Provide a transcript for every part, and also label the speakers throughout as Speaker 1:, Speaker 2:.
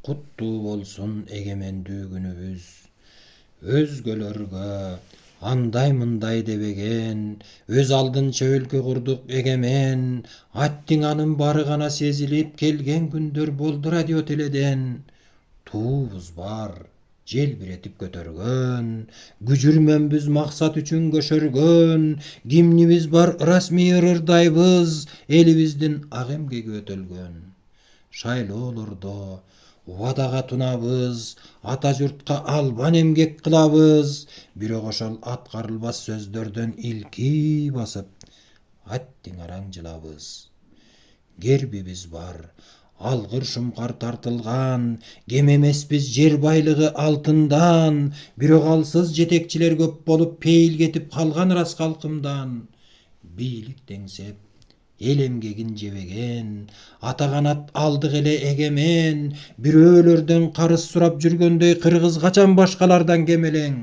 Speaker 1: Kutlu bolsun egemendүүлүгүнүбүз. Өзгөлөргө андай мындай дебеген, өз алдынча өлкө курдук эгемен, аттиңанын бары гана сезилип келген күндөр болду радио теледен. Туубуз бар, желбиретип көтөргөн, күжүрмөнбүз максат үчүн көшөргөн, гимнибиз бар ырасмий ырырдайбыз, элибиздин ак эмгеги өтөлгөн. Шайлоолордо убадага тунабыз, ата журтка албан эмгек кылабыз, бирок ошол аткарылбас сөздөрдөн илки басып, аттиң араң жылабыз. Гербибиз бар, алгыр шумкар тартылган, кем эмеспиз жер байлыгы алтындан, бирок алсыз жетекчилер көп болуп пейил кетип калган ырас калкымдан. Бийлик деңсеп, эл эмгегин жебеген, ата канат алдык эле эгемен, бирөөлөрдөн карыз сурап жүргөндөй кыргыз качан башкалардан кем элең.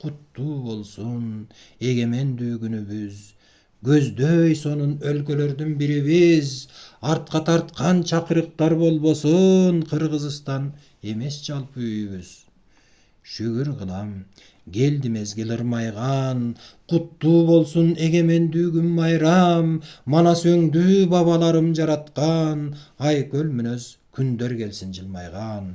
Speaker 1: Куттуу болсун эгемендүүлүгүнүбүз, көздөй сонун өлкөлөрдүн бирибиз, артка тарткан чакырыктар болбосун, Кыргызстан эмес жалпы үйүбүз. Шүгүр кылам, келди мезгил ырмайган, куттуу болсун эгемендүү күн майрам, мана сөңдүү бабаларым жараткан, айкөл мүнөз күндөр келсин жылмайган.